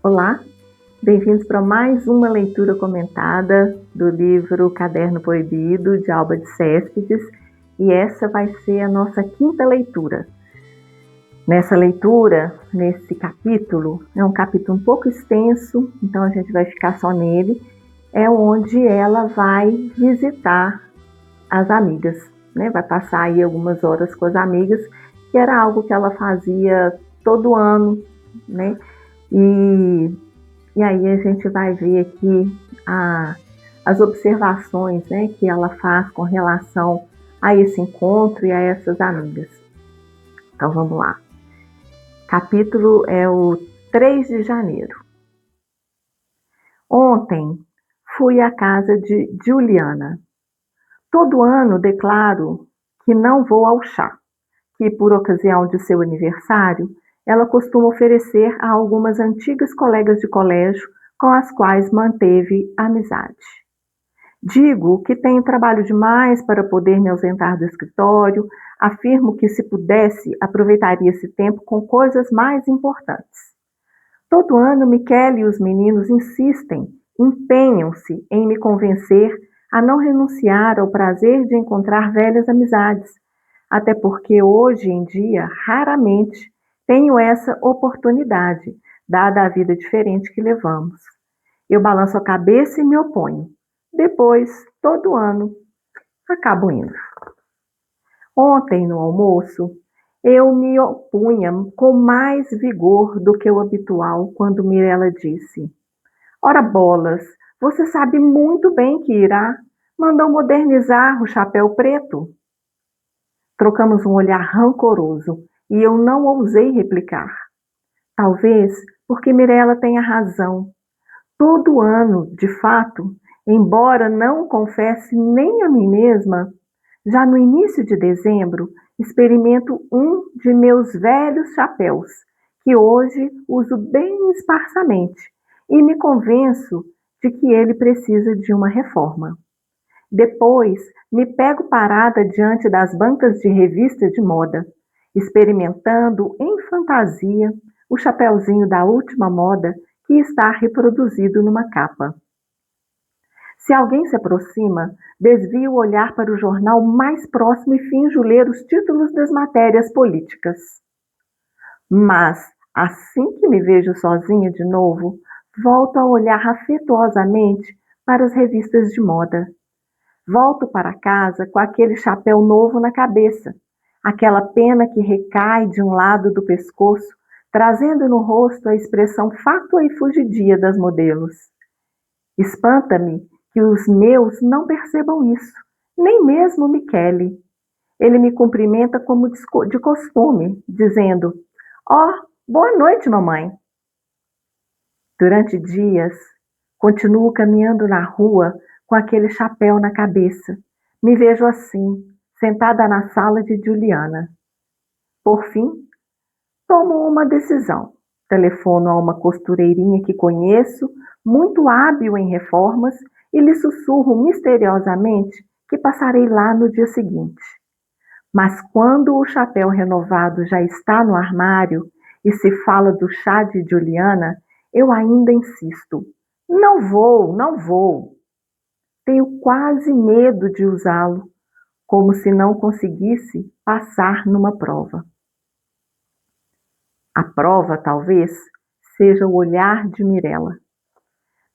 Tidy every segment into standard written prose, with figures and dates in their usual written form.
Olá, bem-vindos para mais uma leitura comentada do livro Caderno Proibido, de Alba de Céspedes, e essa vai ser a nossa quinta leitura. Nessa leitura, nesse capítulo, é um capítulo um pouco extenso, então a gente vai ficar só nele, é onde ela vai visitar as amigas, né? Vai passar aí algumas horas com as amigas, que era algo que ela fazia todo ano, né? E aí a gente vai ver aqui as observações, né, que ela faz com relação a esse encontro e a essas amigas. Então vamos lá. Capítulo é o 3 de janeiro. Ontem fui à casa de Juliana. Todo ano declaro que não vou ao chá, que por ocasião de seu aniversário, ela costuma oferecer a algumas antigas colegas de colégio com as quais manteve amizade. Digo que tenho trabalho demais para poder me ausentar do escritório, afirmo que se pudesse, aproveitaria esse tempo com coisas mais importantes. Todo ano, Michele e os meninos insistem, empenham-se em me convencer a não renunciar ao prazer de encontrar velhas amizades, até porque hoje em dia, raramente, tenho essa oportunidade, dada a vida diferente que levamos. Eu balanço a cabeça e me oponho. Depois, todo ano, acabo indo. Ontem, no almoço, eu me opunha com mais vigor do que o habitual quando Mirella disse: Ora bolas, você sabe muito bem que irá. Mandou modernizar o chapéu preto. Trocamos um olhar rancoroso e eu não ousei replicar. Talvez porque Mirella tenha razão. Todo ano, de fato, embora não confesse nem a mim mesma, já no início de dezembro, experimento um de meus velhos chapéus, que hoje uso bem esparsamente, e me convenço de que ele precisa de uma reforma. Depois, me pego parada diante das bancas de revistas de moda, experimentando em fantasia o chapeuzinho da última moda que está reproduzido numa capa. Se alguém se aproxima, desvio o olhar para o jornal mais próximo e finjo ler os títulos das matérias políticas. Mas, assim que me vejo sozinha de novo, volto a olhar afetuosamente para as revistas de moda. Volto para casa com aquele chapéu novo na cabeça, aquela pena que recai de um lado do pescoço, trazendo no rosto a expressão fátua e fugidia das modelos. Espanta-me que os meus não percebam isso, nem mesmo Michele. Ele me cumprimenta como de costume, dizendo: boa noite, mamãe. Durante dias, continuo caminhando na rua com aquele chapéu na cabeça. Me vejo assim, sentada na sala de Juliana. Por fim, tomo uma decisão. Telefono a uma costureirinha que conheço, muito hábil em reformas, e lhe sussurro misteriosamente que passarei lá no dia seguinte. Mas quando o chapéu renovado já está no armário e se fala do chá de Juliana, eu ainda insisto. Não vou, não vou. Tenho quase medo de usá-lo, como se não conseguisse passar numa prova. A prova, talvez, seja o olhar de Mirella.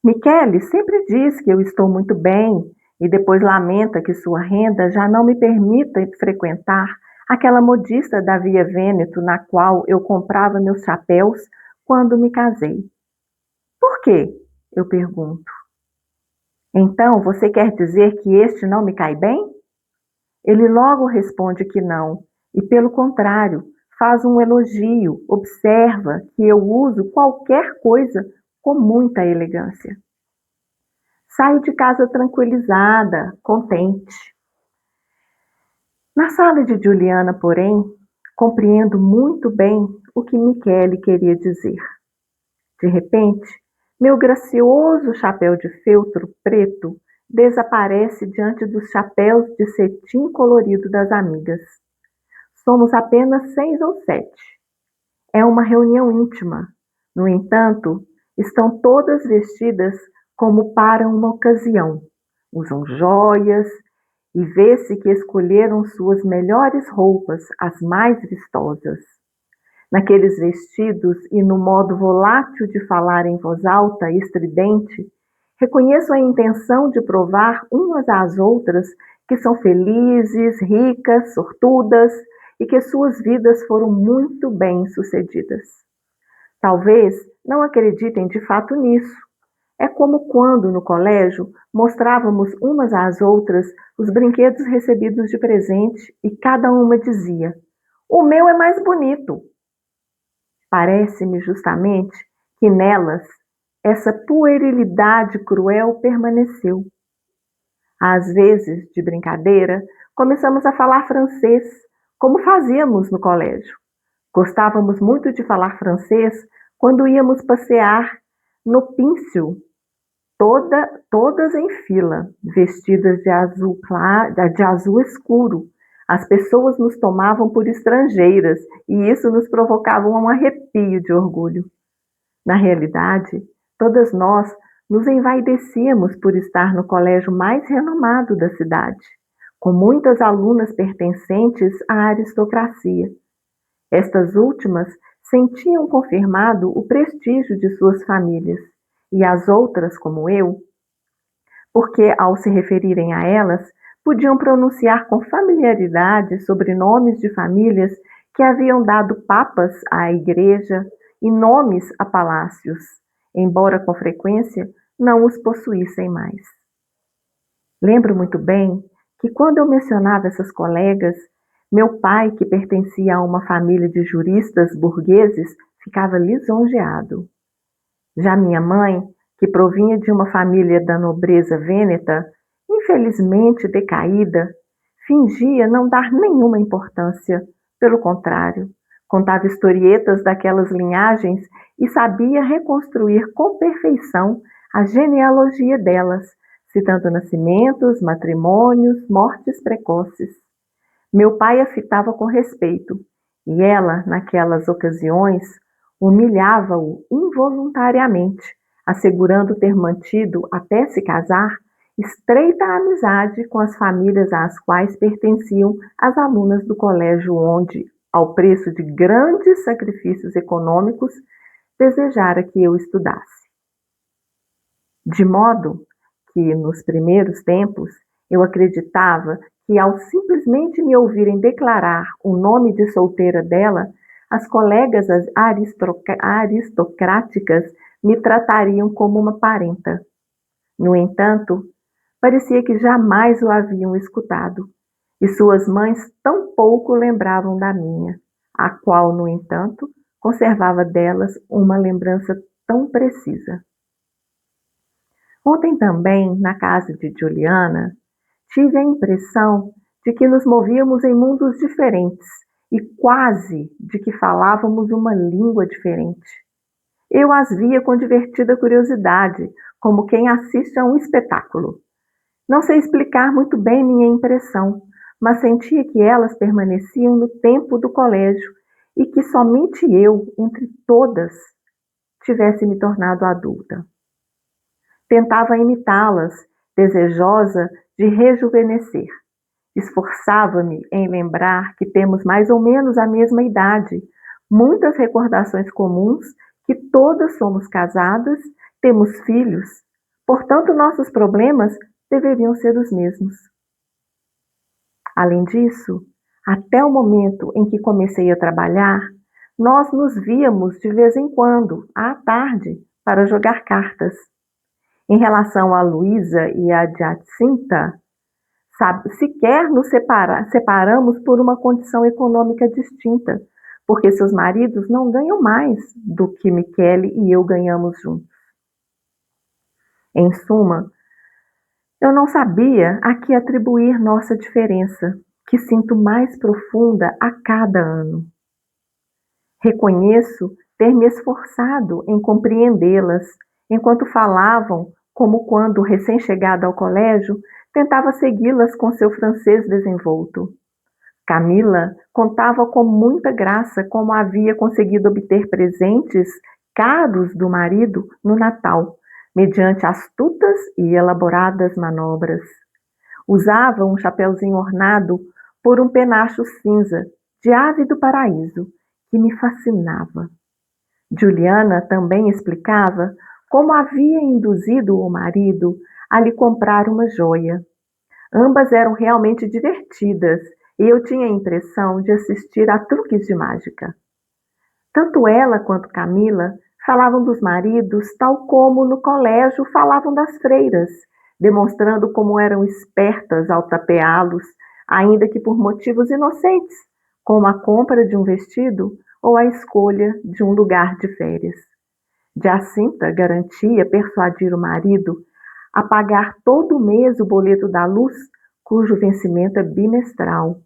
Michele sempre diz que eu estou muito bem e depois lamenta que sua renda já não me permita frequentar aquela modista da Via Vêneto na qual eu comprava meus chapéus quando me casei. Por quê? Eu pergunto. Então, você quer dizer que este não me cai bem? Ele logo responde que não, e pelo contrário, faz um elogio, observa que eu uso qualquer coisa com muita elegância. Saio de casa tranquilizada, contente. Na sala de Juliana, porém, compreendo muito bem o que Michele queria dizer. De repente, meu gracioso chapéu de feltro preto desaparece diante dos chapéus de cetim colorido das amigas. Somos apenas 6 ou 7. É uma reunião íntima. No entanto, Estão todas vestidas como para uma ocasião. Usam joias e vê-se que escolheram suas melhores roupas, as mais vistosas. Naqueles vestidos e no modo volátil de falar em voz alta e estridente, reconheço a intenção de provar umas às outras que são felizes, ricas, sortudas e que suas vidas foram muito bem-sucedidas. Talvez não acreditem de fato nisso. É como quando, no colégio, mostrávamos umas às outras os brinquedos recebidos de presente e cada uma dizia: "O meu é mais bonito". Parece-me justamente que nelas essa puerilidade cruel permaneceu. Às vezes, de brincadeira, começamos a falar francês, como fazíamos no colégio. Gostávamos muito de falar francês quando íamos passear no Píncil, todas em fila, vestidas de azul claro, de azul escuro. As pessoas nos tomavam por estrangeiras e isso nos provocava um arrepio de orgulho. Na realidade, todas nós nos envaidecíamos por estar no colégio mais renomado da cidade, com muitas alunas pertencentes à aristocracia. Estas últimas sentiam confirmado o prestígio de suas famílias, e as outras, como eu, porque, ao se referirem a elas, podiam pronunciar com familiaridade sobrenomes de famílias que haviam dado papas à igreja e nomes a palácios, embora com frequência não os possuíssem mais. Lembro muito bem que, quando eu mencionava essas colegas, meu pai, que pertencia a uma família de juristas burgueses, ficava lisonjeado. Já minha mãe, que provinha de uma família da nobreza vêneta, infelizmente decaída, fingia não dar nenhuma importância. Pelo contrário, contava historietas daquelas linhagens e sabia reconstruir com perfeição a genealogia delas, citando nascimentos, matrimônios, mortes precoces. Meu pai a fitava com respeito, e ela, naquelas ocasiões, humilhava-o involuntariamente, assegurando ter mantido, até se casar, estreita amizade com as famílias às quais pertenciam as alunas do colégio onde, ao preço de grandes sacrifícios econômicos, desejara que eu estudasse. De modo que, nos primeiros tempos, eu acreditava que, ao simplesmente me ouvirem declarar o nome de solteira dela, as colegas aristocráticas me tratariam como uma parenta. No entanto, parecia que jamais o haviam escutado, e suas mães tão pouco lembravam da minha, a qual, no entanto, conservava delas uma lembrança tão precisa. Ontem também, na casa de Juliana, tive a impressão de que nos movíamos em mundos diferentes e quase de que falávamos uma língua diferente. Eu as via com divertida curiosidade, como quem assiste a um espetáculo. Não sei explicar muito bem minha impressão, mas sentia que elas permaneciam no tempo do colégio e que somente eu, entre todas, tivesse me tornado adulta. Tentava imitá-las, desejosa de rejuvenescer. Esforçava-me em lembrar que temos mais ou menos a mesma idade, muitas recordações comuns, que todas somos casadas, temos filhos, portanto nossos problemas deveriam ser os mesmos. Além disso, até o momento em que comecei a trabalhar, nós nos víamos de vez em quando, à tarde, para jogar cartas. Em relação a Luísa e a Jacinta, sequer nos separamos por uma condição econômica distinta, porque seus maridos não ganham mais do que Michele e eu ganhamos juntos. Em suma, eu não sabia a que atribuir nossa diferença, que sinto mais profunda a cada ano. Reconheço ter me esforçado em compreendê-las, enquanto falavam, como quando, recém-chegada ao colégio, tentava segui-las com seu francês desenvolto. Camila contava com muita graça como havia conseguido obter presentes caros do marido no Natal, mediante astutas e elaboradas manobras. Usava um chapeuzinho ornado por um penacho cinza de ave do paraíso, que me fascinava. Juliana também explicava como havia induzido o marido a lhe comprar uma joia. Ambas eram realmente divertidas e eu tinha a impressão de assistir a truques de mágica. Tanto ela quanto Camila falavam dos maridos tal como no colégio falavam das freiras, demonstrando como eram espertas ao tapeá-los, ainda que por motivos inocentes, como a compra de um vestido ou a escolha de um lugar de férias. Jacinta garantia persuadir o marido a pagar todo mês o boleto da luz, cujo vencimento é bimestral.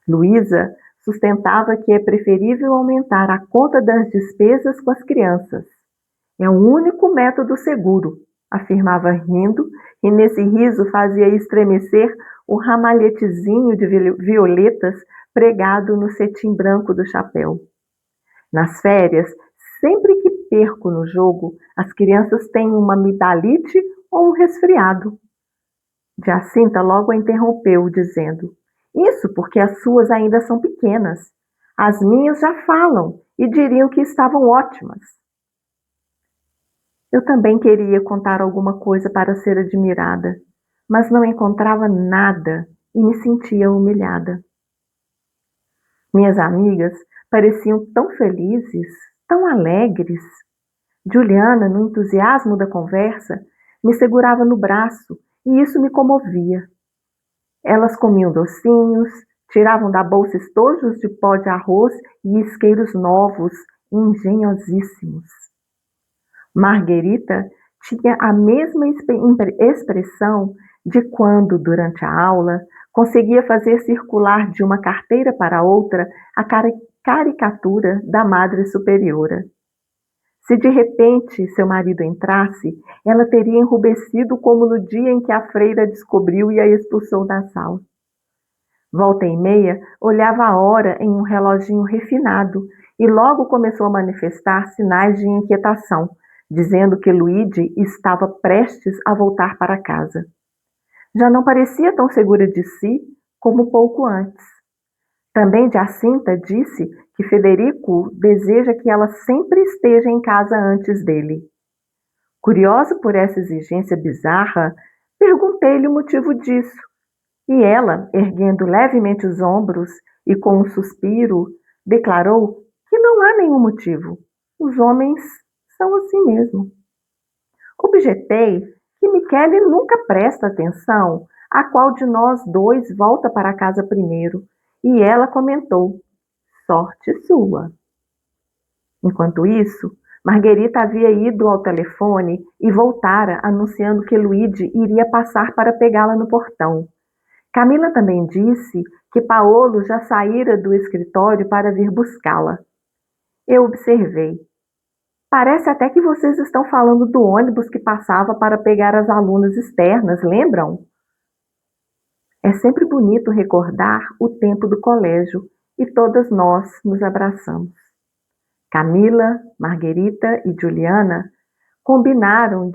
Luísa sustentava que é preferível aumentar a conta das despesas com as crianças. É o único método seguro, afirmava rindo, e nesse riso fazia estremecer o ramalhetezinho de violetas pregado no cetim branco do chapéu. Nas férias, sempre que perco no jogo, as crianças têm uma amidalite ou um resfriado. Jacinta logo a interrompeu, dizendo: Isso porque as suas ainda são pequenas. As minhas já falam e diriam que estavam ótimas. Eu também queria contar alguma coisa para ser admirada, mas não encontrava nada e me sentia humilhada. Minhas amigas pareciam tão felizes, tão alegres. Juliana, no entusiasmo da conversa, me segurava no braço e isso me comovia. Elas comiam docinhos, tiravam da bolsa estojos de pó de arroz e isqueiros novos, engenhosíssimos. Marguerita tinha a mesma expressão de quando, durante a aula, conseguia fazer circular de uma carteira para outra a caricatura da Madre Superiora. Se de repente seu marido entrasse, ela teria enrubescido como no dia em que a freira descobriu e a expulsou da sala. Volta e meia, olhava a hora em um reloginho refinado e logo começou a manifestar sinais de inquietação, dizendo que Luigi estava prestes a voltar para casa. Já não parecia tão segura de si como pouco antes. Também Jacinta disse que Federico deseja que ela sempre esteja em casa antes dele. Curiosa por essa exigência bizarra, perguntei-lhe o motivo disso, e ela, erguendo levemente os ombros e com um suspiro, declarou que não há nenhum motivo. Os homens são assim mesmo. Objetei que Michele nunca presta atenção a qual de nós dois volta para casa primeiro, e ela comentou: sorte sua. Enquanto isso, Marguerita havia ido ao telefone e voltara anunciando que Luigi iria passar para pegá-la no portão. Camila também disse que Paolo já saíra do escritório para vir buscá-la. Eu observei. Parece até que vocês estão falando do ônibus que passava para pegar as alunas externas, lembram? É sempre bonito recordar o tempo do colégio e todas nós nos abraçamos. Camila, Marguerita e Juliana combinaram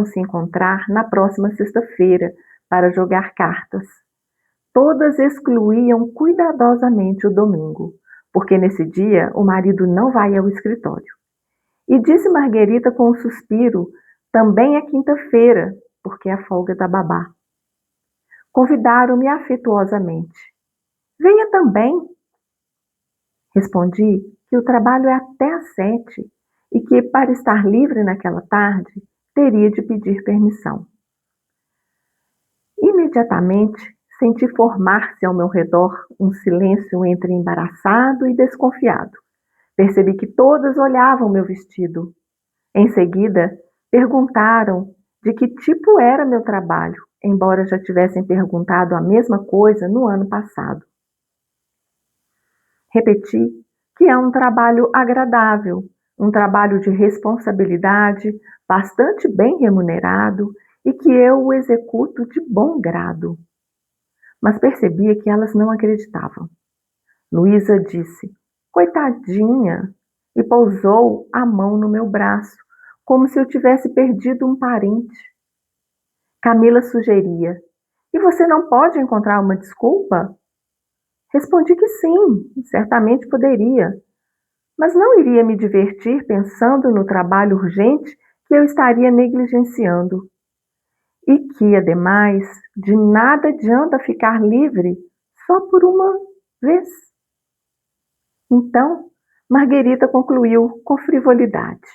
se encontrar na próxima sexta-feira para jogar cartas. Todas excluíam cuidadosamente o domingo, porque nesse dia o marido não vai ao escritório. E disse Marguerita com um suspiro, também é quinta-feira, porque é a folga da babá. Convidaram-me afetuosamente. Venha também. Respondi que o trabalho é até às 7 e que, para estar livre naquela tarde, teria de pedir permissão. Imediatamente, senti formar-se ao meu redor um silêncio entre embaraçado e desconfiado. Percebi que todas olhavam meu vestido. Em seguida, perguntaram de que tipo era meu trabalho, embora já tivessem perguntado a mesma coisa no ano passado. Repeti que é um trabalho agradável, um trabalho de responsabilidade, bastante bem remunerado e que eu o executo de bom grado. Mas percebia que elas não acreditavam. Luísa disse: Coitadinha, e pousou a mão no meu braço, como se eu tivesse perdido um parente. Camila sugeria: "E você não pode encontrar uma desculpa?" Respondi que sim, certamente poderia, mas não iria me divertir pensando no trabalho urgente que eu estaria negligenciando. E que, ademais, de nada adianta ficar livre só por uma vez. Então, Marguerita concluiu com frivolidade: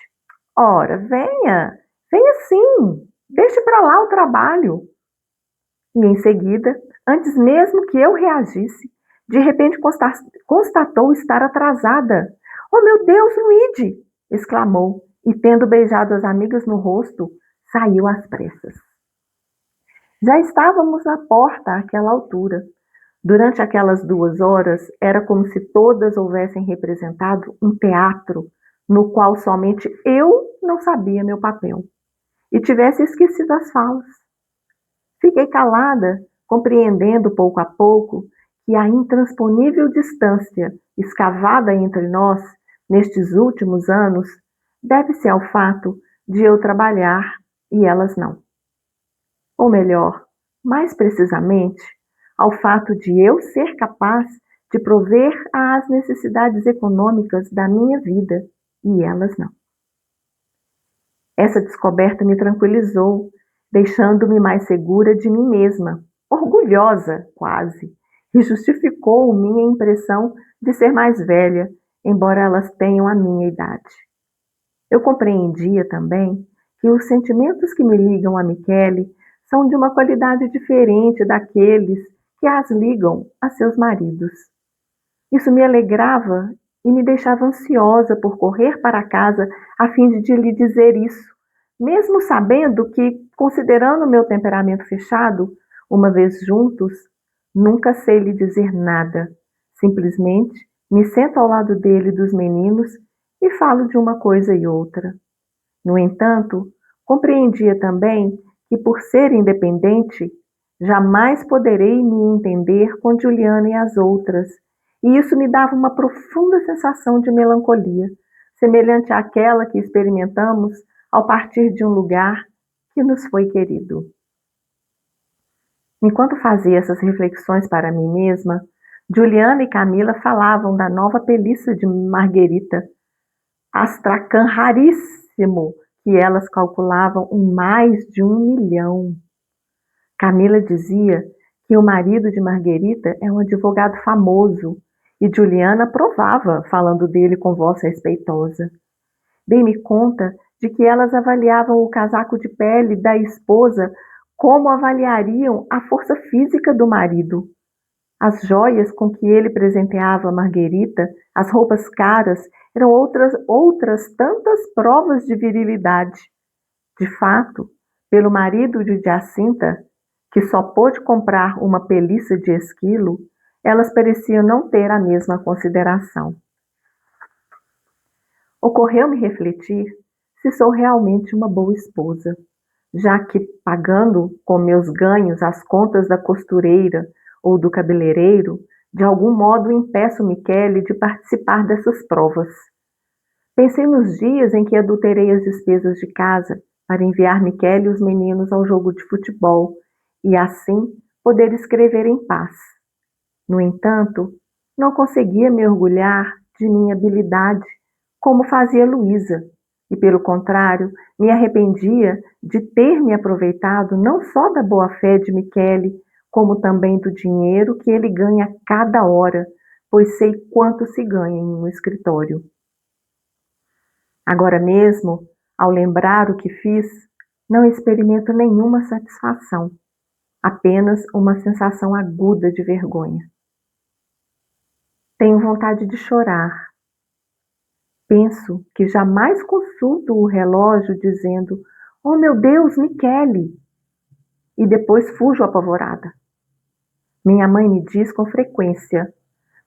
"Ora, venha, venha sim, deixe para lá o trabalho." E em seguida, antes mesmo que eu reagisse, de repente constatou estar atrasada. "Oh, meu Deus, Luíde!" exclamou, e tendo beijado as amigas no rosto, saiu às pressas. Já estávamos na porta àquela altura. Durante aquelas 2 horas, era como se todas houvessem representado um teatro no qual somente eu não sabia meu papel e tivesse esquecido as falas. Fiquei calada, compreendendo pouco a pouco que a intransponível distância escavada entre nós nestes últimos anos deve-se ao fato de eu trabalhar e elas não. Ou melhor, mais precisamente, ao fato de eu ser capaz de prover às necessidades econômicas da minha vida e elas não. Essa descoberta me tranquilizou, deixando-me mais segura de mim mesma, orgulhosa quase, e justificou minha impressão de ser mais velha, embora elas tenham a minha idade. Eu compreendia também que os sentimentos que me ligam a Michele são de uma qualidade diferente daqueles que as ligam a seus maridos. Isso me alegrava e me deixava ansiosa por correr para casa a fim de lhe dizer isso, mesmo sabendo que, considerando meu temperamento fechado, uma vez juntos, nunca sei lhe dizer nada. Simplesmente me sento ao lado dele e dos meninos e falo de uma coisa e outra. No entanto, compreendia também que, por ser independente, jamais poderei me entender com Juliana e as outras, e isso me dava uma profunda sensação de melancolia, semelhante àquela que experimentamos ao partir de um lugar que nos foi querido. Enquanto fazia essas reflexões para mim mesma, Juliana e Camila falavam da nova película de Marguerita, astracan raríssimo, que elas calculavam em mais de 1 milhão. Camila dizia que o marido de Marguerita é um advogado famoso e Juliana provava, falando dele com voz respeitosa. Dei-me conta de que elas avaliavam o casaco de pele da esposa como avaliariam a força física do marido. As joias com que ele presenteava Marguerita, as roupas caras, eram outras tantas provas de virilidade. De fato, pelo marido de Jacinta, que só pôde comprar uma peliça de esquilo, elas pareciam não ter a mesma consideração. Ocorreu-me refletir se sou realmente uma boa esposa, já que, pagando com meus ganhos as contas da costureira ou do cabeleireiro, de algum modo impeço Michele de participar dessas provas. Pensei nos dias em que adulterei as despesas de casa para enviar Michele e os meninos ao jogo de futebol e, assim, poder escrever em paz. No entanto, não conseguia me orgulhar de minha habilidade, como fazia Luísa, e, pelo contrário, me arrependia de ter me aproveitado não só da boa-fé de Michele, como também do dinheiro que ele ganha a cada hora, pois sei quanto se ganha em um escritório. Agora mesmo, ao lembrar o que fiz, não experimento nenhuma satisfação, apenas uma sensação aguda de vergonha. Tenho vontade de chorar. Penso que jamais consulto o relógio dizendo: "Oh, meu Deus, Michele!" E depois fujo apavorada. Minha mãe me diz com frequência: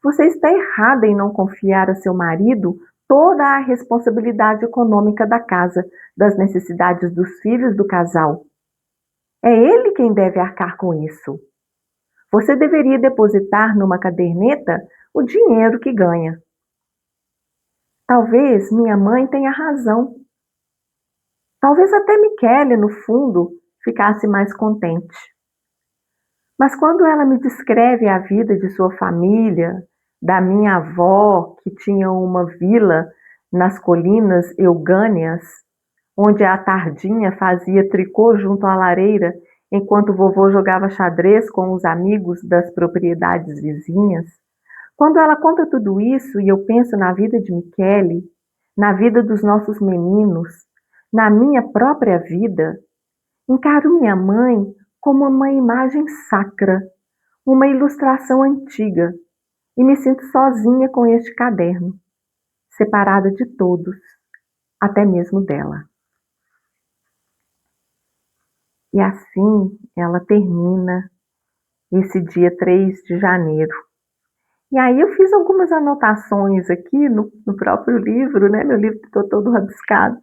"Você está errada em não confiar a seu marido toda a responsabilidade econômica da casa, das necessidades dos filhos do casal. É ele quem deve arcar com isso. Você deveria depositar numa caderneta o dinheiro que ganha." Talvez minha mãe tenha razão. Talvez até Michele, no fundo, ficasse mais contente. Mas quando ela me descreve a vida de sua família, da minha avó, que tinha uma vila nas colinas Eugânias, onde à tardinha fazia tricô junto à lareira, enquanto o vovô jogava xadrez com os amigos das propriedades vizinhas, quando ela conta tudo isso e eu penso na vida de Michele, na vida dos nossos meninos, na minha própria vida, encaro minha mãe como uma imagem sacra, uma ilustração antiga, e me sinto sozinha com este caderno, separada de todos, até mesmo dela. E assim ela termina esse dia 3 de janeiro. E aí eu fiz algumas anotações aqui no próprio livro, né? Meu livro está todo rabiscado,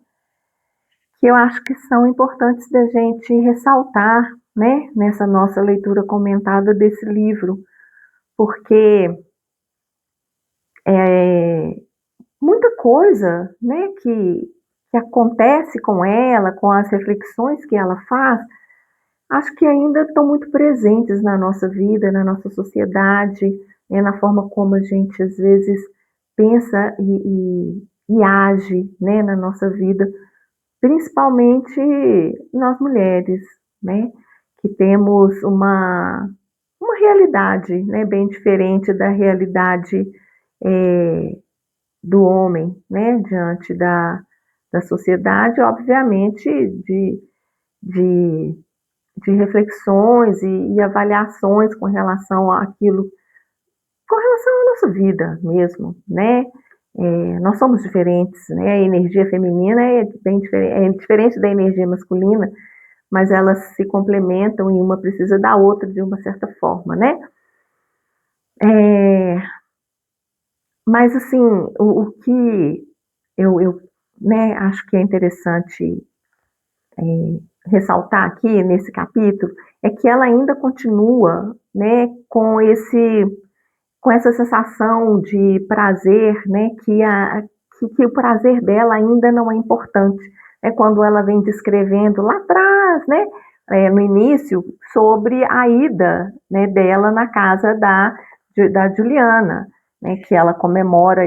que eu acho que são importantes da gente ressaltar, né? Nessa nossa leitura comentada desse livro, porque é muita coisa, né? Que acontece com ela, com as reflexões que ela faz, acho que ainda estão muito presentes na nossa vida, na nossa sociedade, né, na forma como a gente às vezes pensa e age, né, na nossa vida, principalmente nós mulheres, né, que temos uma realidade, né, bem diferente da realidade é, do homem, né, diante da sociedade, obviamente de de reflexões e avaliações com relação àquilo, com relação à nossa vida mesmo, né? Nós somos diferentes, né? A energia feminina é bem diferente, é diferente da energia masculina, mas elas se complementam e uma precisa da outra de uma certa forma, né? É, mas assim, o que eu né, acho que é interessante ressaltar aqui nesse capítulo é que ela ainda continua, né, com essa sensação de prazer, né, que o prazer dela ainda não é importante. É quando ela vem descrevendo lá atrás, né, no início, sobre a ida, né, dela na casa da Juliana, né, que ela comemora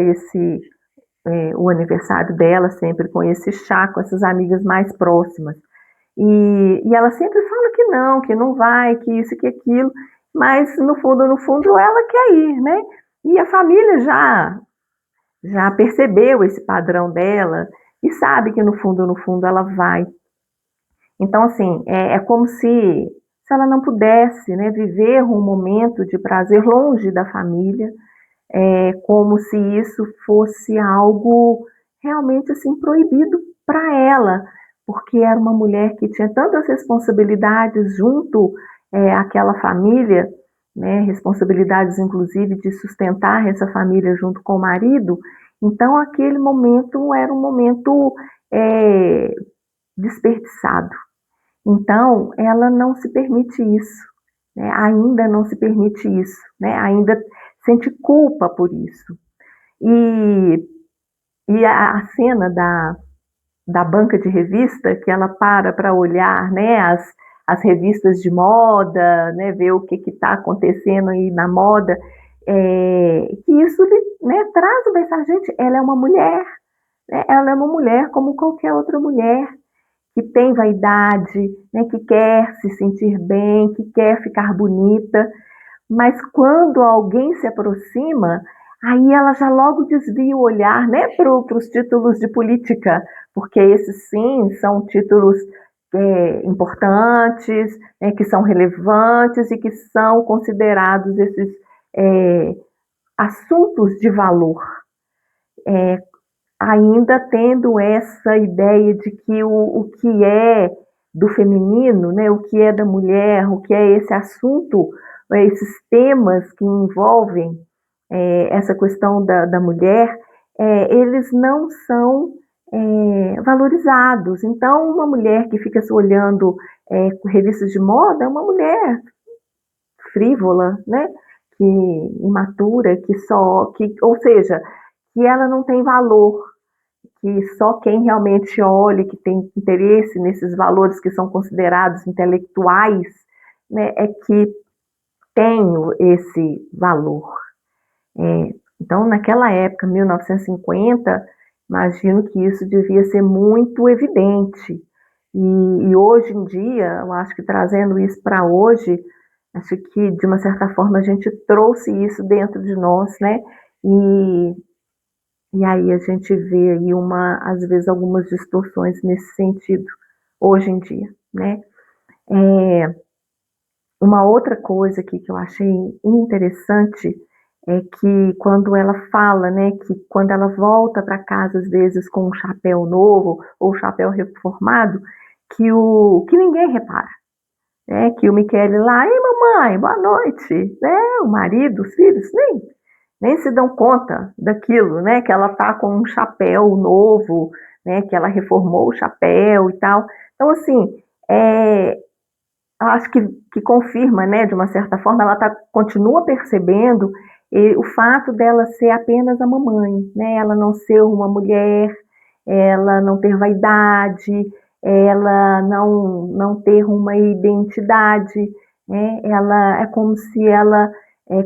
o aniversário dela sempre com esse chá, com essas amigas mais próximas. E ela sempre fala que não vai, que isso, que aquilo, mas no fundo, ela quer ir, né? E a família já percebeu esse padrão dela e sabe que no fundo, ela vai. Então, assim, é como se ela não pudesse, né, viver um momento de prazer longe da família, como se isso fosse algo realmente assim proibido para ela, porque era uma mulher que tinha tantas responsabilidades junto àquela família, né, responsabilidades inclusive de sustentar essa família junto com o marido. Então aquele momento era um momento é, desperdiçado. Então ela não se permite isso, né, ainda não se permite isso, né, ainda sente culpa por isso. E, e a cena da banca de revista, que ela para olhar, né, as revistas de moda, né, ver o que está acontecendo aí na moda, que isso, né, traz o mensagem, gente, ela é uma mulher, né, ela é uma mulher como qualquer outra mulher, que tem vaidade, né, que quer se sentir bem, que quer ficar bonita, mas quando alguém se aproxima, aí ela já logo desvia o olhar, né, para os títulos de política, porque esses sim são títulos importantes, que são relevantes e que são considerados esses é, assuntos de valor, ainda tendo essa ideia de que o que é do feminino, né, o que é da mulher, o que é esse assunto, esses temas que envolvem essa questão da mulher, eles não são valorizados. Então, uma mulher que fica se olhando revistas de moda é uma mulher frívola, né? Que imatura, ou seja, que ela não tem valor, que só quem realmente olha, que tem interesse nesses valores que são considerados intelectuais, né, é que tem esse valor. Então, naquela época, 1950, imagino que isso devia ser muito evidente. E hoje em dia, eu acho que trazendo isso para hoje, acho que de uma certa forma a gente trouxe isso dentro de nós, né? E, e aí a gente vê aí às vezes algumas distorções nesse sentido hoje em dia, né? É, uma outra coisa aqui que eu achei interessante é que quando ela fala, né, que quando ela volta para casa às vezes com um chapéu novo ou um chapéu reformado, que ninguém repara, né, que o Michele lá, ei mamãe, boa noite, né, o marido, os filhos nem se dão conta daquilo, né, que ela tá com um chapéu novo, né, que ela reformou o chapéu e tal. Então assim, é, eu acho que confirma, né, de uma certa forma, ela continua percebendo o fato dela ser apenas a mamãe, né, ela não ser uma mulher, ela não ter vaidade, ela não ter uma identidade, né, ela é como se ela,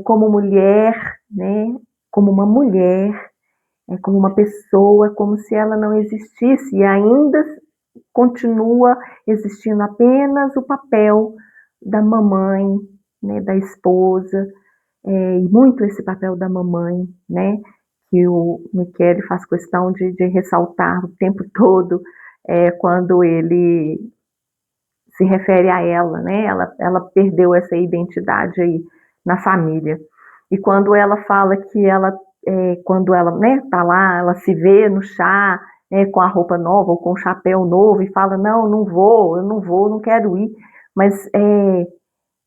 como mulher, né, como uma mulher, como uma pessoa, como se ela não existisse e ainda continua existindo apenas o papel da mamãe, né, da esposa, e muito esse papel da mamãe, né, que o Michele faz questão de ressaltar o tempo todo, quando ele se refere a ela, né, ela perdeu essa identidade aí na família. E quando ela fala que quando ela, né, tá lá, ela se vê no chá, né, com a roupa nova ou com o chapéu novo e fala, não vou, eu não vou, não quero ir, mas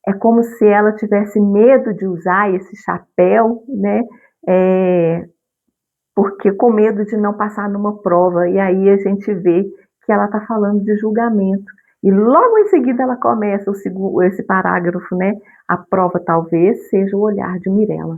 é como se ela tivesse medo de usar esse chapéu, né, é, porque com medo de não passar numa prova, e aí a gente vê que ela está falando de julgamento. E logo em seguida ela começa esse parágrafo, né? A prova talvez seja o olhar de Mirella.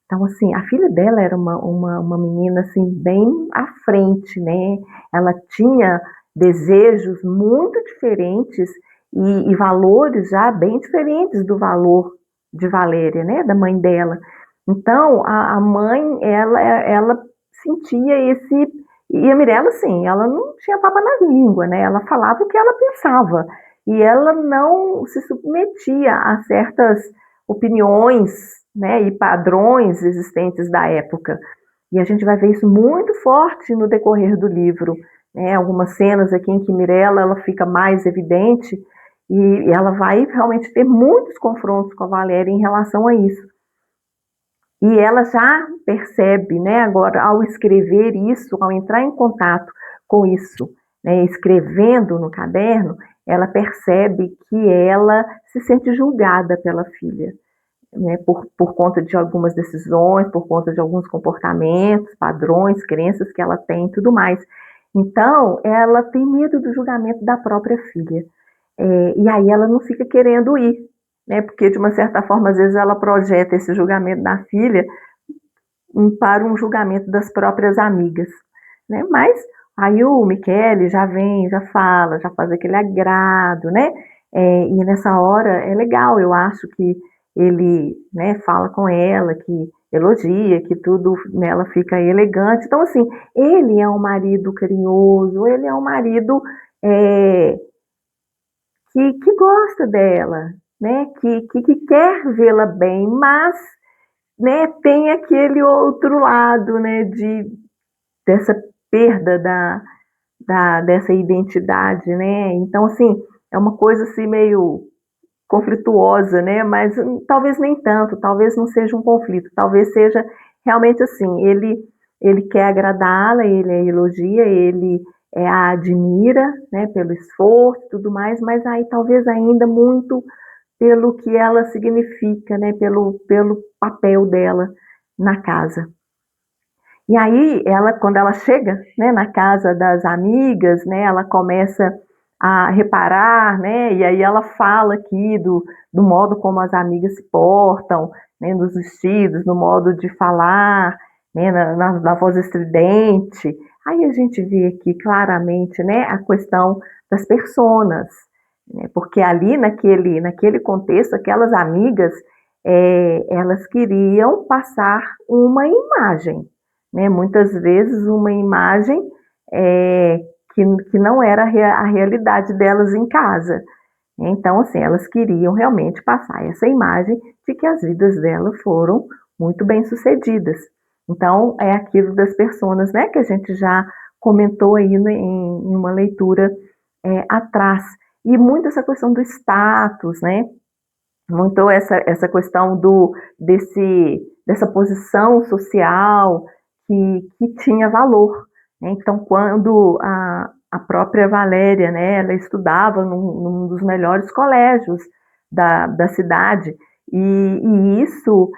Então, assim, a filha dela era uma menina, assim, bem à frente, né? Ela tinha desejos muito diferentes e valores já bem diferentes do valor de Valéria, né? Da mãe dela. Então, a mãe, ela sentia esse... E a Mirella, assim, ela não tinha papas na língua, né? Ela falava o que ela pensava. E ela não se submetia a certas opiniões, né, e padrões existentes da época. E a gente vai ver isso muito forte no decorrer do livro, né? Algumas cenas aqui em que Mirella ela fica mais evidente e ela vai realmente ter muitos confrontos com a Valéria em relação a isso. E ela já percebe, né, agora ao escrever isso, ao entrar em contato com isso, né, escrevendo no caderno, ela percebe que ela se sente julgada pela filha, né, por conta de algumas decisões, por conta de alguns comportamentos, padrões, crenças que ela tem e tudo mais. Então, ela tem medo do julgamento da própria filha. E aí ela não fica querendo ir, né, porque de uma certa forma, às vezes ela projeta esse julgamento da filha para um julgamento das próprias amigas, né, mas aí o Michele já vem, já fala, já faz aquele agrado, né, e nessa hora é legal, eu acho que ele, né, fala com ela, que elogia, que tudo nela fica elegante. Então, assim, ele é um marido carinhoso, ele é um marido é, que gosta dela, né, que quer vê-la bem, mas, né, tem aquele outro lado, né, dessa perda dessa identidade, né? Então, assim, é uma coisa assim meio conflituosa, né? Mas talvez nem tanto, talvez não seja um conflito, talvez seja realmente assim, ele quer agradá-la, ele a elogia, ele a admira, né, pelo esforço e tudo mais, mas aí talvez ainda muito pelo que ela significa, né, pelo papel dela na casa. E aí, quando ela chega, né, na casa das amigas, né, ela começa a reparar, né, e aí ela fala aqui do modo como as amigas se portam, né, nos vestidos, no modo de falar, né, na voz estridente. Aí a gente vê aqui claramente, né, a questão das personas, né, porque ali naquele contexto, aquelas amigas, elas queriam passar uma imagem, né, muitas vezes uma imagem é, que não era a realidade delas em casa. Então, assim, elas queriam realmente passar essa imagem de que as vidas delas foram muito bem-sucedidas. Então, é aquilo das personas, né, que a gente já comentou aí em uma leitura atrás. E muito essa questão do status, né? Muito essa questão dessa posição social que tinha valor, né? Então, quando a própria Valéria, né, ela estudava num dos melhores colégios da cidade, e isso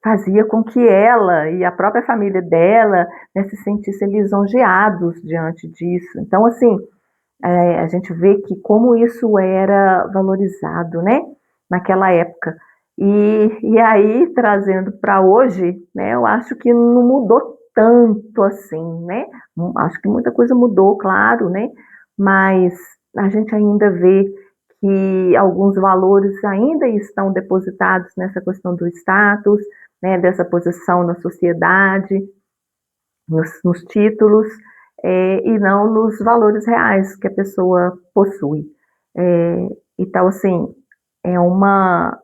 fazia com que ela e a própria família dela, né, se sentissem lisonjeados diante disso. Então, assim, a gente vê que como isso era valorizado, né, naquela época. E aí, trazendo para hoje, né, eu acho que não mudou tanto assim, né? Acho que muita coisa mudou, claro, né? Mas a gente ainda vê que alguns valores ainda estão depositados nessa questão do status, né, dessa posição na sociedade, nos títulos, e não nos valores reais que a pessoa possui. Então, assim, é uma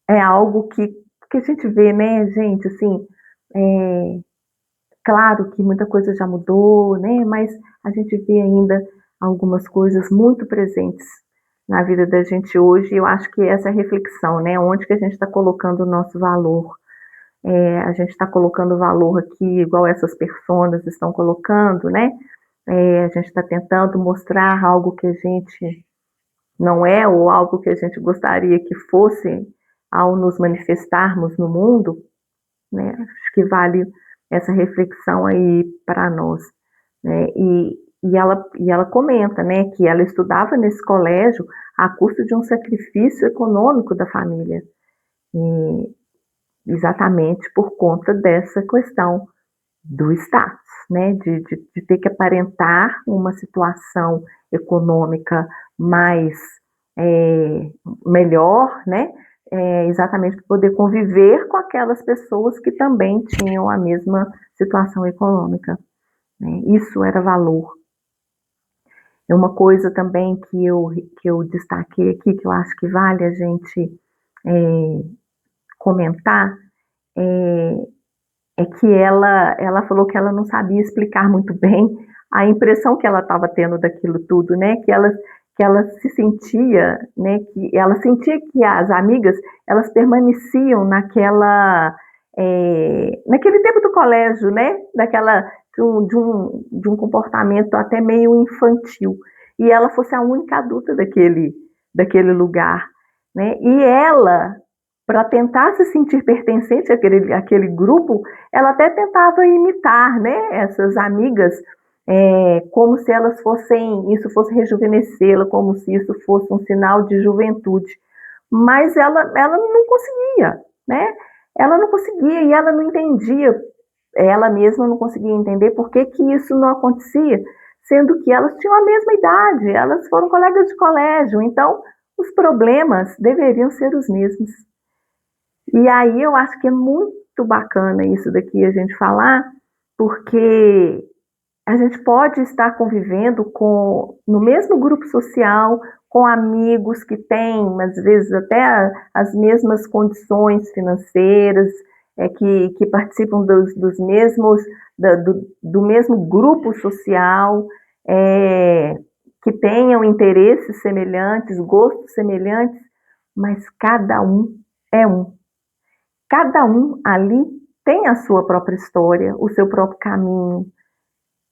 é algo que a gente vê, né, gente, assim, é, claro que muita coisa já mudou, né, mas a gente vê ainda algumas coisas muito presentes na vida da gente hoje, e eu acho que essa é a reflexão, né, onde que a gente está colocando o nosso valor. A gente está colocando valor aqui, igual essas personas estão colocando, né? A gente está tentando mostrar algo que a gente não é ou algo que a gente gostaria que fosse ao nos manifestarmos no mundo, né? Acho que vale essa reflexão aí para nós, né? E ela comenta, né, que ela estudava nesse colégio a custo de um sacrifício econômico da família, e exatamente por conta dessa questão do status, né, de ter que aparentar uma situação econômica mais é, melhor, né, exatamente para poder conviver com aquelas pessoas que também tinham a mesma situação econômica, né? Isso era valor. É uma coisa também que eu destaquei aqui, que eu acho que vale a gente é, comentar, é, é que ela falou que ela não sabia explicar muito bem a impressão que ela estava tendo daquilo tudo, né? Que ela se sentia, né? Que ela sentia que as amigas elas permaneciam naquele tempo do colégio, né? Daquela de um comportamento até meio infantil, e ela fosse a única adulta daquele lugar, né? E ela, para tentar se sentir pertencente àquele grupo, ela até tentava imitar, né, essas amigas, como se elas fossem, isso fosse rejuvenescê-la, como se isso fosse um sinal de juventude. Mas ela não conseguia, né? Ela não conseguia e ela não entendia, ela mesma não conseguia entender por que isso não acontecia, sendo que elas tinham a mesma idade, elas foram colegas de colégio, então os problemas deveriam ser os mesmos. E aí eu acho que é muito bacana isso daqui a gente falar, porque a gente pode estar convivendo no mesmo grupo social, com amigos que têm, às vezes, até as mesmas condições financeiras, que participam dos mesmos, do mesmo grupo social, que tenham interesses semelhantes, gostos semelhantes, mas cada um é um. Cada um ali tem a sua própria história, o seu próprio caminho,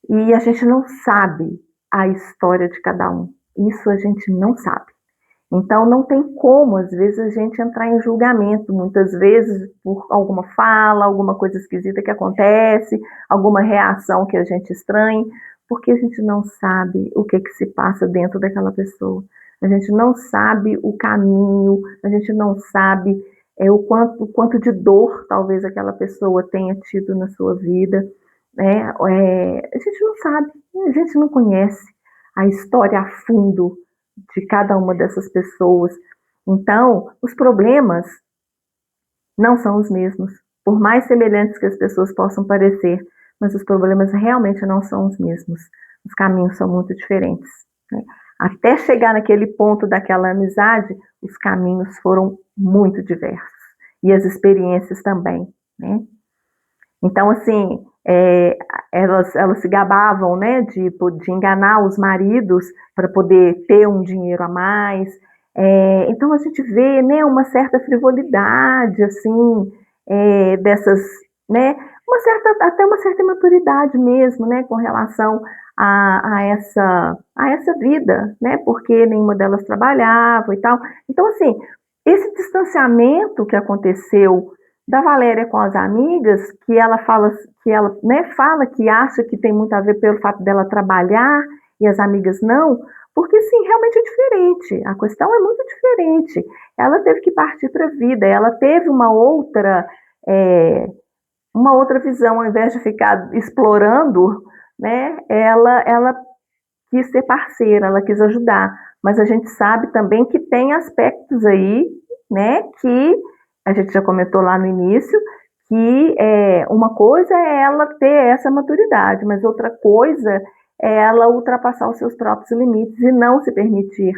e a gente não sabe a história de cada um. Isso a gente não sabe. Então não tem como, às vezes, a gente entrar em julgamento, muitas vezes por alguma fala, alguma coisa esquisita que acontece, alguma reação que a gente estranhe, porque a gente não sabe o que se passa dentro daquela pessoa. A gente não sabe o caminho, a gente não sabe o quanto de dor talvez aquela pessoa tenha tido na sua vida, né? A gente não sabe, a gente não conhece a história a fundo de cada uma dessas pessoas. Então, os problemas não são os mesmos, por mais semelhantes que as pessoas possam parecer, mas os problemas realmente não são os mesmos. Os caminhos são muito diferentes, né? Até chegar naquele ponto daquela amizade, os caminhos foram muito diversos e as experiências também, né? Então, assim, elas se gabavam, né, de enganar os maridos para poder ter um dinheiro a mais. Então, a gente vê, né, uma certa frivolidade, assim, dessas, né, até uma certa maturidade mesmo, né, com relação a essa vida, né, porque nenhuma delas trabalhava e tal. Então, assim, esse distanciamento que aconteceu da Valéria com as amigas, né, fala que acha que tem muito a ver pelo fato dela trabalhar e as amigas não, porque sim, realmente é diferente. A questão é muito diferente. Ela teve que partir para a vida, ela teve uma outra visão, ao invés de ficar explorando, né? Ela quis ser parceira, ela quis ajudar, mas a gente sabe também que tem aspectos aí, né, que a gente já comentou lá no início, que uma coisa é ela ter essa maturidade, mas outra coisa é ela ultrapassar os seus próprios limites e não se permitir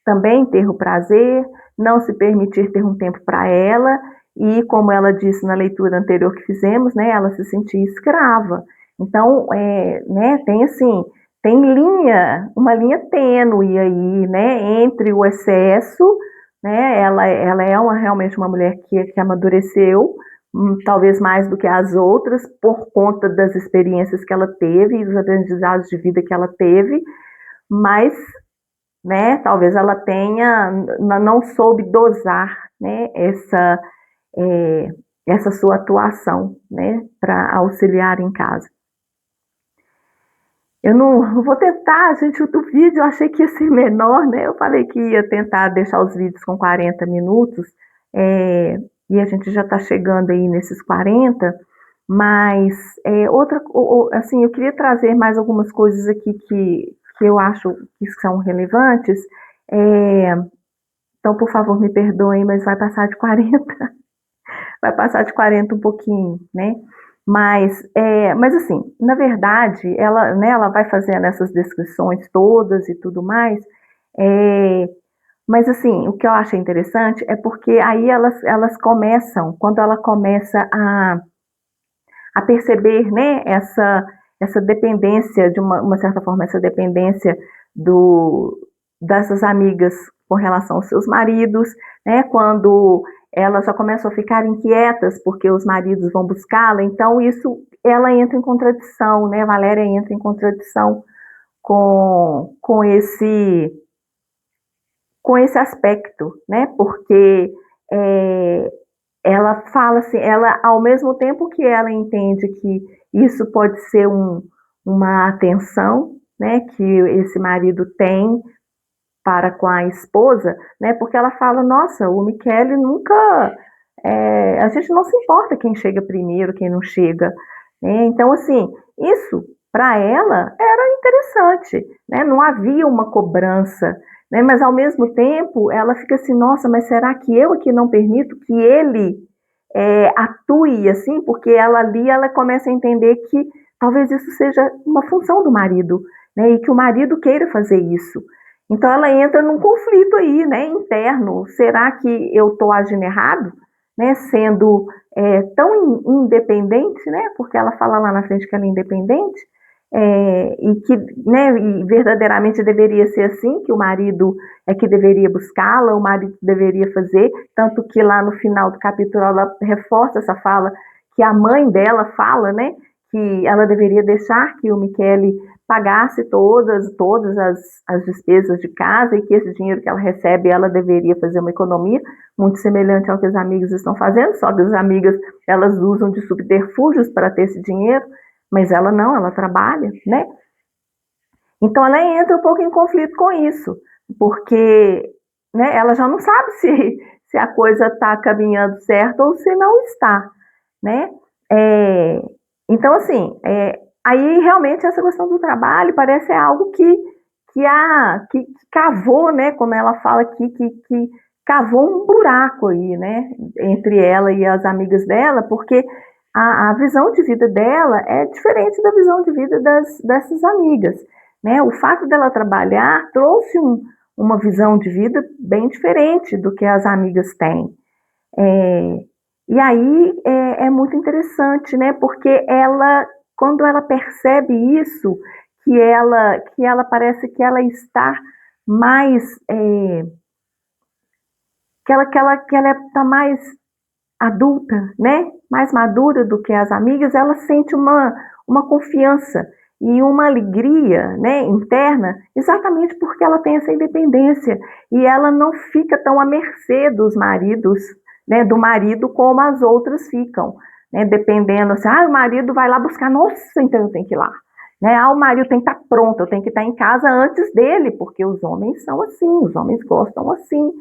também ter o prazer, não se permitir ter um tempo para ela e, como ela disse na leitura anterior que fizemos, né, ela se sentir escrava. Então, né, tem assim, tem uma linha tênue aí, né, entre o excesso, né, ela é realmente uma mulher que amadureceu, talvez mais do que as outras, por conta das experiências que ela teve e dos aprendizados de vida que ela teve, mas, né, talvez ela não soube dosar, né, é, essa sua atuação, né, para auxiliar em casa. Eu não vou tentar, gente, o vídeo eu achei que ia ser menor, né? Eu falei que ia tentar deixar os vídeos com 40 minutos, e a gente já está chegando aí nesses 40, mas assim, eu queria trazer mais algumas coisas aqui que eu acho que são relevantes. Então, por favor, me perdoem, mas vai passar de 40. Vai passar de 40 um pouquinho, né? Mas assim, na verdade, ela, né, ela vai fazendo essas descrições todas e tudo mais, mas assim, o que eu achei interessante é porque aí elas começam, quando ela começa a perceber, né, essa dependência, de uma certa forma, essa dependência dessas amigas com relação aos seus maridos, né, quando elas já começam a ficar inquietas porque os maridos vão buscá-la, então ela entra em contradição, né, Valéria entra em contradição com esse aspecto, né, porque ela fala assim, ela, ao mesmo tempo que ela entende que isso pode ser uma atenção, né, que esse marido tem para com a esposa, né, porque ela fala, nossa, o Michele nunca, a gente não se importa quem chega primeiro, quem não chega, né, então assim, isso para ela era interessante, né, não havia uma cobrança, né, mas ao mesmo tempo ela fica assim, nossa, mas será que eu aqui não permito que ele atue assim? Porque ela ali, ela começa a entender que talvez isso seja uma função do marido, né, e que o marido queira fazer isso. Então ela entra num conflito aí, né, interno. Será que eu estou agindo errado, né, sendo tão independente, né, porque ela fala lá na frente que ela é independente, e que, né, e verdadeiramente deveria ser assim, que o marido é que deveria buscá-la, o marido deveria fazer, tanto que lá no final do capítulo ela reforça essa fala que a mãe dela fala, né, que ela deveria deixar que o Michele pagasse todas as despesas de casa e que esse dinheiro que ela recebe, ela deveria fazer uma economia, muito semelhante ao que as amigas estão fazendo, só que as amigas, elas usam de subterfúgios para ter esse dinheiro, mas ela não, ela trabalha, né? Então ela entra um pouco em conflito com isso, porque, né, ela já não sabe se se a coisa está caminhando certo ou se não está, né? É, então, assim, aí realmente essa questão do trabalho parece algo que cavou, né? Como ela fala aqui, que cavou um buraco aí, né? Entre ela e as amigas dela, porque a visão de vida dela é diferente da visão de vida dessas amigas, né? O fato dela trabalhar trouxe uma visão de vida bem diferente do que as amigas têm. É, e aí é muito interessante, né? Porque ela, quando ela percebe isso, que ela parece que ela está mais, que ela está mais adulta, né? Mais madura do que as amigas, ela sente uma confiança e uma alegria, né, interna, exatamente porque ela tem essa independência e ela não fica tão à mercê dos maridos, né, do marido como as outras ficam, né, dependendo assim, o marido vai lá buscar, nossa, então eu tenho que ir lá, né, o marido tem que estar pronto, eu tenho que estar em casa antes dele, porque os homens são assim, os homens gostam assim,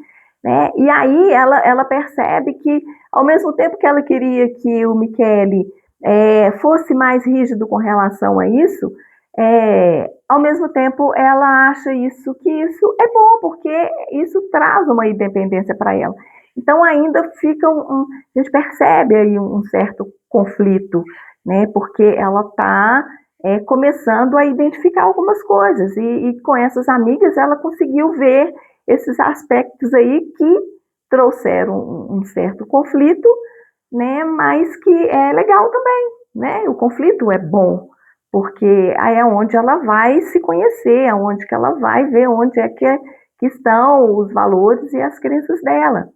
né, e aí ela percebe que ao mesmo tempo que ela queria que o Michele fosse mais rígido com relação a isso, ao mesmo tempo ela acha que isso é bom, porque isso traz uma independência para ela. Então ainda fica a gente percebe aí um certo conflito, né? Porque ela está começando a identificar algumas coisas e com essas amigas ela conseguiu ver esses aspectos aí que trouxeram um certo conflito, né? Mas que é legal também, né? O conflito é bom, porque aí é onde ela vai se conhecer, é onde que ela vai ver onde que estão os valores e as crenças dela.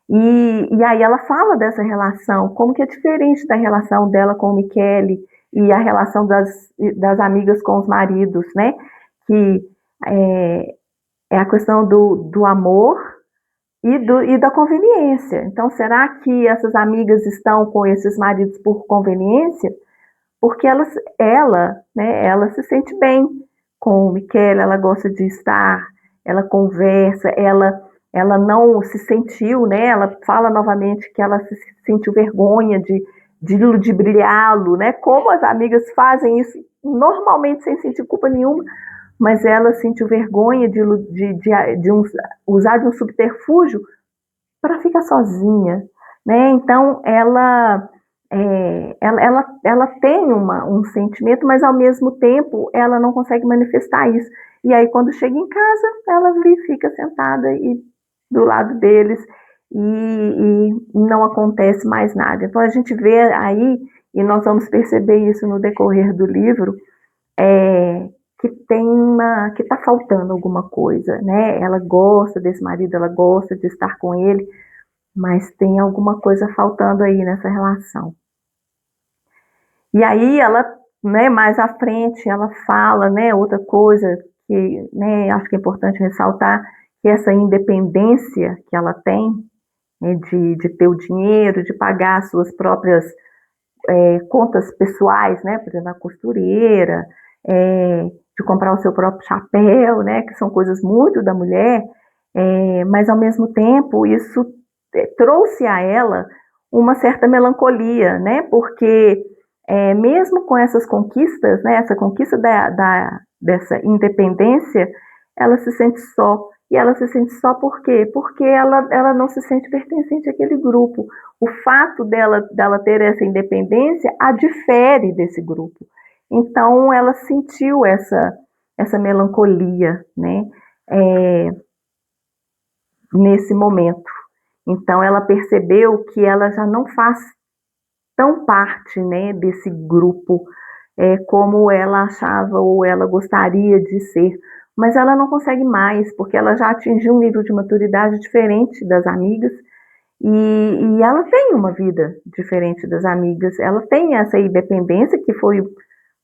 E aí ela fala dessa relação, como que é diferente da relação dela com o Michele e a relação das amigas com os maridos, né? Que é a questão do amor e da conveniência. Então, será que essas amigas estão com esses maridos por conveniência? Porque ela se sente bem com o Michele, ela gosta de estar, ela conversa, ela não se sentiu, né? Ela fala novamente que ela se sentiu vergonha de ludibriá-lo, né? Como as amigas fazem isso normalmente sem sentir culpa nenhuma, mas ela sentiu vergonha usar de um subterfúgio para ficar sozinha, né? Então ela tem um sentimento, mas ao mesmo tempo ela não consegue manifestar isso. E aí quando chega em casa, ela fica sentada do lado deles e não acontece mais nada. Então a gente vê aí, e nós vamos perceber isso no decorrer do livro, que está faltando alguma coisa, né? Ela gosta desse marido, ela gosta de estar com ele, mas tem alguma coisa faltando aí nessa relação. E aí ela, né, mais à frente, ela fala, né, outra coisa que, né, acho que é importante ressaltar, que essa independência que ela tem, né, de ter o dinheiro, de pagar as suas próprias contas pessoais, né, por exemplo, a costureira, de comprar o seu próprio chapéu, né, que são coisas muito da mulher, mas ao mesmo tempo isso trouxe a ela uma certa melancolia, né, porque mesmo com essas conquistas, né, essa conquista dessa independência, ela se sente só. E ela se sente só por quê? Porque ela não se sente pertencente àquele grupo. O fato dela ter essa independência a difere desse grupo. Então, ela sentiu essa melancolia, né, nesse momento. Então, ela percebeu que ela já não faz tão parte, né, desse grupo como ela achava ou ela gostaria de ser, mas ela não consegue mais, porque ela já atingiu um nível de maturidade diferente das amigas e ela tem uma vida diferente das amigas, ela tem essa independência que foi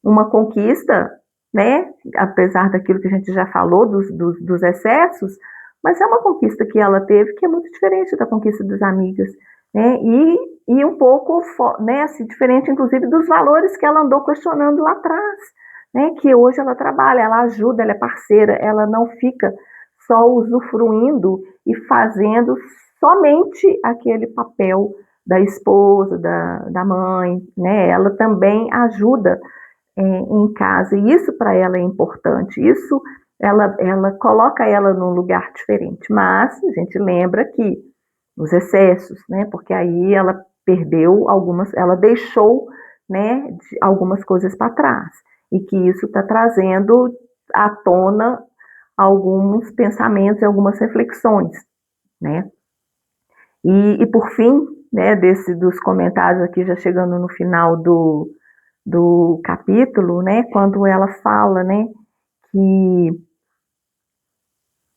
uma conquista, né, apesar daquilo que a gente já falou, dos excessos, mas é uma conquista que ela teve que é muito diferente da conquista das amigas, né, e um pouco, né, assim, diferente, inclusive, dos valores que ela andou questionando lá atrás, né, que hoje ela trabalha, ela ajuda, ela é parceira, ela não fica só usufruindo e fazendo somente aquele papel da esposa, da mãe, né? Ela também ajuda em casa, e isso para ela é importante, isso ela coloca ela num lugar diferente, mas a gente lembra que os excessos, né? Porque aí ela perdeu ela deixou, né, algumas coisas para trás, e que isso está trazendo à tona alguns pensamentos e algumas reflexões, né? E por fim, né, dos comentários aqui, já chegando no final do capítulo, né, quando ela fala, né, que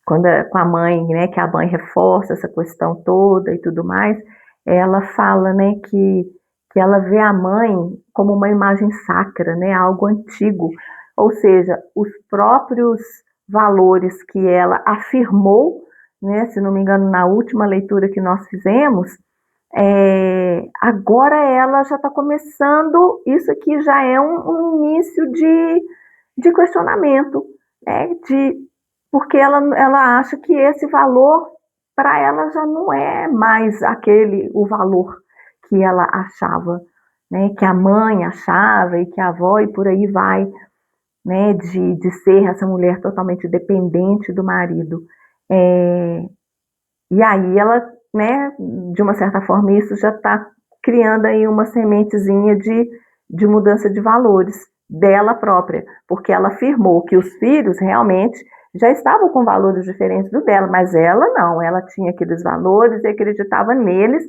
com a mãe, né, que a mãe reforça essa questão toda e tudo mais, ela fala, né, que ela vê a mãe como uma imagem sacra, né, algo antigo, ou seja, os próprios valores que ela afirmou, né, se não me engano, na última leitura que nós fizemos, agora ela já está começando, isso aqui já é um início de questionamento, né, porque ela acha que esse valor para ela já não é mais o valor que ela achava, né, que a mãe achava e que a avó e por aí vai, né, de ser essa mulher totalmente dependente do marido. E aí ela, né, de uma certa forma, isso já está criando aí uma sementezinha de mudança de valores dela própria, porque ela afirmou que os filhos realmente já estavam com valores diferentes do dela, mas ela não, ela tinha aqueles valores e acreditava neles,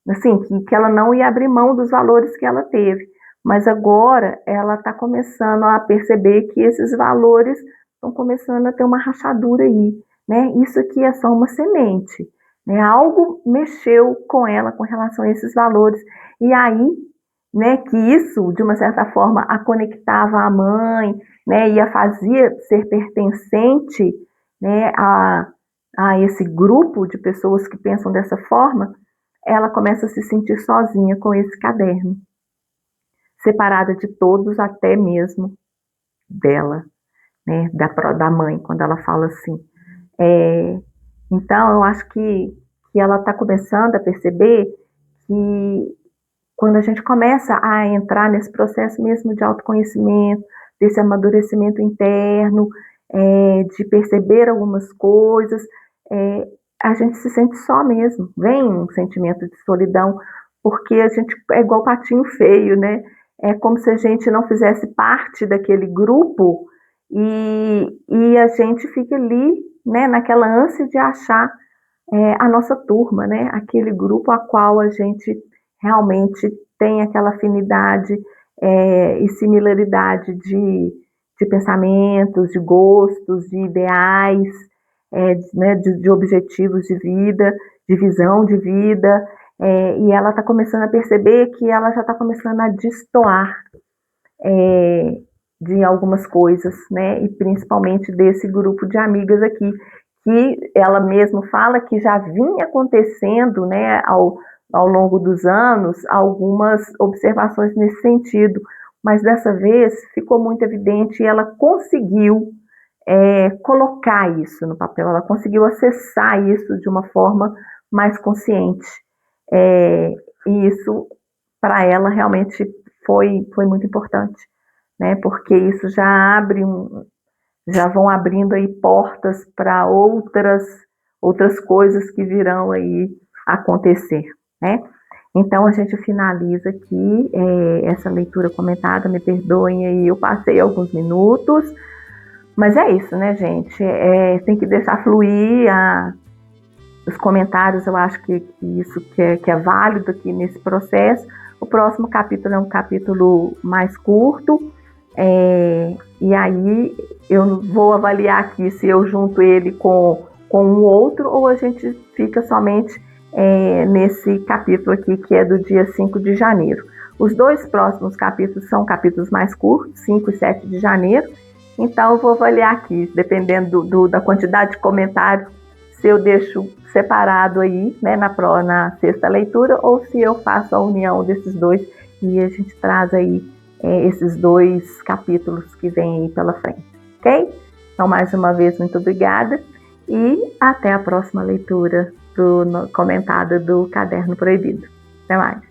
assim, que ela não ia abrir mão dos valores que ela teve. Mas agora ela está começando a perceber que esses valores estão começando a ter uma rachadura aí, né? Isso aqui é só uma semente, né? Algo mexeu com ela com relação a esses valores. E aí, né, que isso, de uma certa forma, a conectava à mãe, né, e a fazia ser pertencente, né, a esse grupo de pessoas que pensam dessa forma, ela começa a se sentir sozinha com esse caderno, separada de todos, até mesmo dela, né, da mãe, quando ela fala assim. Então, eu acho que ela está começando a perceber que quando a gente começa a entrar nesse processo mesmo de autoconhecimento, desse amadurecimento interno, de perceber algumas coisas, a gente se sente só mesmo. Vem um sentimento de solidão, porque a gente é igual patinho feio, né? É como se a gente não fizesse parte daquele grupo e a gente fica ali, né, naquela ânsia de achar a nossa turma, né? Aquele grupo a qual a gente realmente tem aquela afinidade e similaridade de pensamentos, de gostos, de ideais, né, de objetivos de vida, de visão de vida, e ela está começando a perceber que ela já está começando a destoar de algumas coisas, né, e principalmente desse grupo de amigas aqui, que ela mesma fala que já vinha acontecendo, né, ao longo dos anos, algumas observações nesse sentido, mas dessa vez ficou muito evidente e ela conseguiu colocar isso no papel, ela conseguiu acessar isso de uma forma mais consciente. E isso, para ela, realmente foi muito importante, né? Porque isso já vão abrindo aí portas para outras coisas que virão aí acontecer, né? Então a gente finaliza aqui essa leitura comentada, me perdoem aí, eu passei alguns minutos, mas é isso, né, gente? Tem que deixar fluir os comentários, eu acho que isso que é válido aqui nesse processo. O próximo capítulo é um capítulo mais curto, e aí eu vou avaliar aqui se eu junto ele com um outro ou a gente fica somente nesse capítulo aqui, que é do dia 5 de janeiro. Os dois próximos capítulos são capítulos mais curtos, 5 e 7 de janeiro, então eu vou avaliar aqui, dependendo da quantidade de comentários, se eu deixo separado aí, né, na sexta leitura, ou se eu faço a união desses dois e a gente traz aí esses dois capítulos que vêm aí pela frente, ok? Então, mais uma vez, muito obrigada e até a próxima leitura. comentada do Caderno Proibido. Até mais!